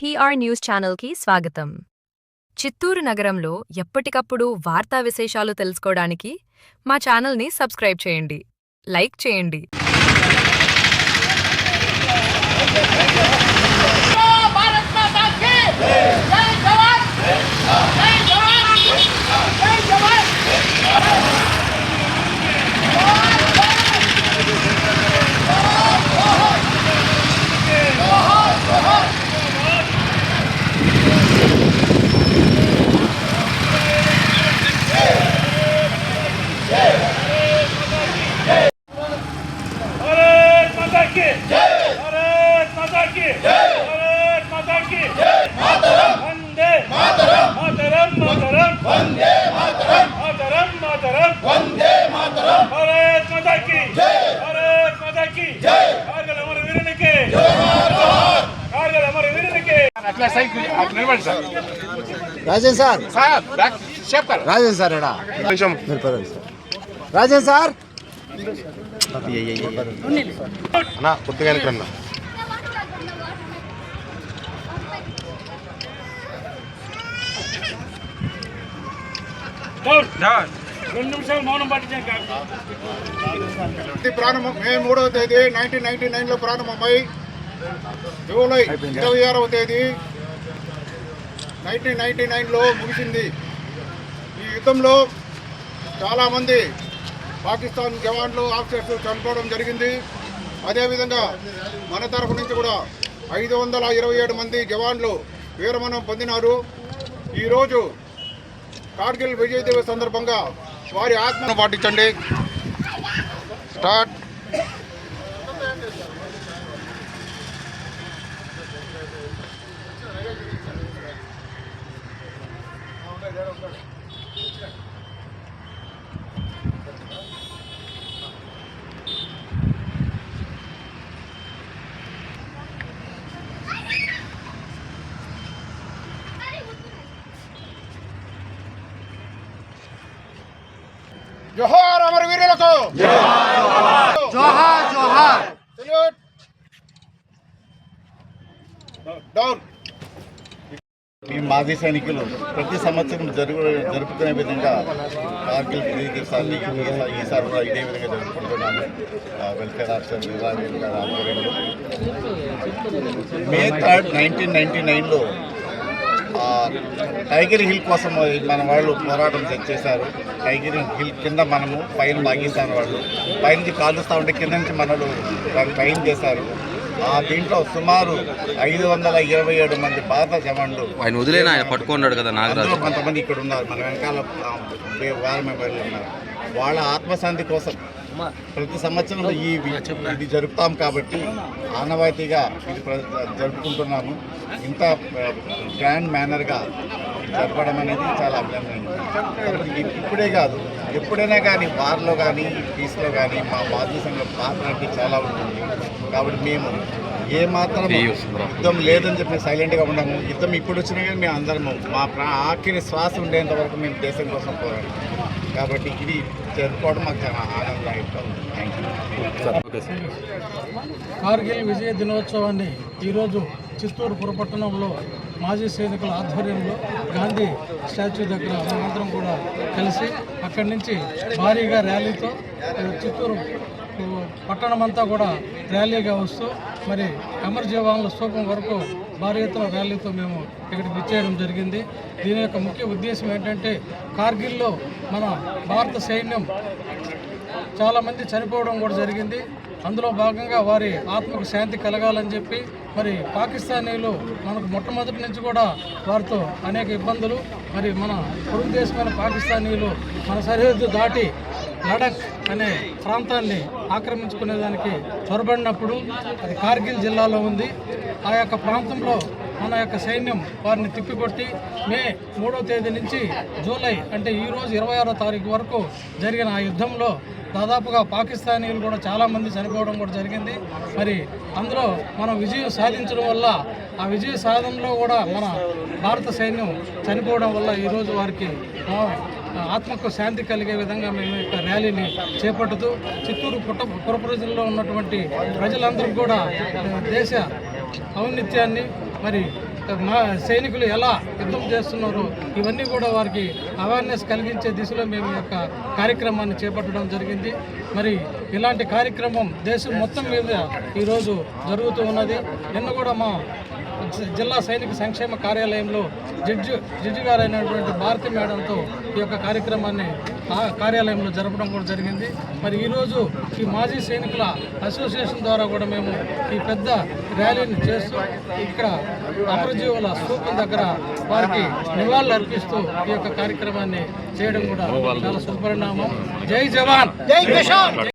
PR news ఛానల్కి స్వాగతం. చిత్తూరు నగరంలో ఎప్పటికప్పుడు వార్తా విశేషాలు తెలుసుకోవడానికి మా ఛానల్ని సబ్స్క్రైబ్ చేయండి, లైక్ చేయండి. राजन सर राजन सर राजन सर अना ప్రారంభం మే 3వ తేదీ 1999లో ప్రారంభమై జూలై 26వ తేదీ 1999లో ముగిసింది. ఈ యుద్ధంలో చాలామంది పాకిస్తాన్ జవాన్లు ఆఫీసర్స్ చనిపోవడం జరిగింది. అదేవిధంగా మన తరఫు నుంచి కూడా 527 మంది జవాన్లు వీరమరణం పొందినారు. ఈరోజు కార్గిల్ విజయ్ దివస్ సందర్భంగా వారి ఆత్మను పాటించండి. స్టార్ట్. జోహార్ అమరవీరులకు, జోహార్ జోహార్. సెల్యూట్. డౌన్. ఈ మాజీ సైనికులు ప్రతి సంవత్సరం జరుపుకునే విధంగా కార్గిల్ విజయ్ దివసాన్ని ఈసారి కూడా ఇదే విధంగా జరుపుకుంటున్నాము. వెల్ఫేర్ ఆఫీసర్ విభాగం ఆధ్వర్యంలో మే 3, 1999లో టైగర్ హిల్ కోసం మన వాళ్ళు పోరాటం చేశారు. టైగర్ హిల్ కింద మనము పైన పాకిస్తాన్ వాళ్ళు పైనుంచి కాలుస్తూ ఉంటే కింద నుంచి మనలు దాన్ని ట్రైన్ చేశారు. దీంట్లో సుమారు 527 మంది భారత జవాన్లు ఆయన వదిలేనా ఆయన పట్టుకున్నాడు కదా నాగరాజు. కొంతమంది ఇక్కడ ఉన్నారు, మన వెనకాల వారి మెంబర్లు ఉన్నారు. వాళ్ళ ఆత్మశాంతి కోసం ప్రతి సంవత్సరం ఇది జరుపుతాం కాబట్టి ఆనవాయితీగా ఇది జరుపుకుంటున్నాము. ఇంత గ్రాండ్ మేనర్గా జరపడం అనేది చాలా అభినందనీయం. ఇప్పుడే కాదు, ఎప్పుడైనా కానీ వార్లో కానీ పీస్లో కానీ మా మాజీ సంఘం పాత్ర అంటే చాలా ఉంటుంది. కాబట్టి మేము ఏమాత్రం యుద్ధం లేదని చెప్పి సైలెంట్గా ఉండము. యుద్ధం ఇప్పుడు వచ్చినా కానీ మేము అందరము మా ఆఖరి శ్వాస ఉండేంత వరకు మేము దేశం కోసం పోరాడు. కాబట్టి ఇది జరుపుకోవడం మాకు చాలా ఆనందంగా ఉంది. కార్గిల్ విజయ దినోత్సవాన్ని ఈరోజు చిత్తూరు పురపట్టణంలో మాజీ సైనికుల ఆధ్వర్యంలో గాంధీ స్టాచ్యూ దగ్గర మేమందరం కూడా కలిసి అక్కడి నుంచి భారీగా ర్యాలీతో చిత్తూరు పట్టణమంతా కూడా ర్యాలీగా వస్తూ మరి అమర జవాన్ల స్తూపం వరకు భారీ ఎత్తున ర్యాలీతో మేము ఇక్కడికి విచ్చేయడం జరిగింది. దీని యొక్క ముఖ్య ఉద్దేశం ఏంటంటే కార్గిల్లో మన భారత సైన్యం చాలామంది చనిపోవడం కూడా జరిగింది. అందులో భాగంగా వారి ఆత్మకు శాంతి కలగాలని చెప్పి మరి పాకిస్తానీలు మనకు మొట్టమొదటి నుంచి కూడా వారితో అనేక ఇబ్బందులు, మరి మన పొరుగు దేశమైన పాకిస్తానీలు మన సరిహద్దు దాటి లడఖ్ అనే ప్రాంతాన్ని ఆక్రమించుకునేదానికి చొరబడినప్పుడు అది కార్గిల్ జిల్లాలో ఉంది. ఆ యొక్క ప్రాంతంలో మన యొక్క సైన్యం వారిని తిప్పికొట్టి మే 3వ తేదీ నుంచి జూలై అంటే ఈరోజు 26వ తారీఖు వరకు జరిగిన ఆ యుద్ధంలో దాదాపుగా పాకిస్తానీలు కూడా చాలామంది చనిపోవడం కూడా జరిగింది. మరి అందులో మనం విజయం సాధించడం వల్ల ఆ విజయ సాధనలో కూడా మన భారత సైన్యం చనిపోవడం వల్ల ఈరోజు వారికి ఆత్మకు శాంతి కలిగే విధంగా మేము యొక్క ర్యాలీని చేపట్టుతూ చిత్తూరు పుర ప్రజల్లో ఉన్నటువంటి ప్రజలందరూ కూడా దేశ ఔన్నత్యాన్ని మరి మా సైనికులు ఎలా యుద్ధం చేస్తున్నారో ఇవన్నీ కూడా వారికి అవేర్నెస్ కలిగించే దిశలో మేము ఈ యొక్క కార్యక్రమాన్ని చేపట్టడం జరిగింది. మరి ఇలాంటి కార్యక్రమం దేశం మొత్తం మీద ఈరోజు జరుగుతూ ఉన్నది. నిన్న కూడా మా జిల్లా సైనిక సంక్షేమ కార్యాలయంలో జడ్జి గారు అయినటువంటి భారతి మేడంతో ఈ యొక్క కార్యక్రమాన్ని కార్యాలయంలో జరపడం కూడా జరిగింది. మరి ఈరోజు ఈ మాజీ సైనికుల అసోసియేషన్ ద్వారా కూడా మేము ఈ పెద్ద ర్యాలీని చేస్తూ ఇక్కడ అమరజీవుల స్తూపం దగ్గర వారికి నివాళులు అర్పిస్తూ ఈ యొక్క కార్యక్రమాన్ని చేయడం కూడా చాలా శుభపరిణామం. జై జవాన్, జై కిసాన్.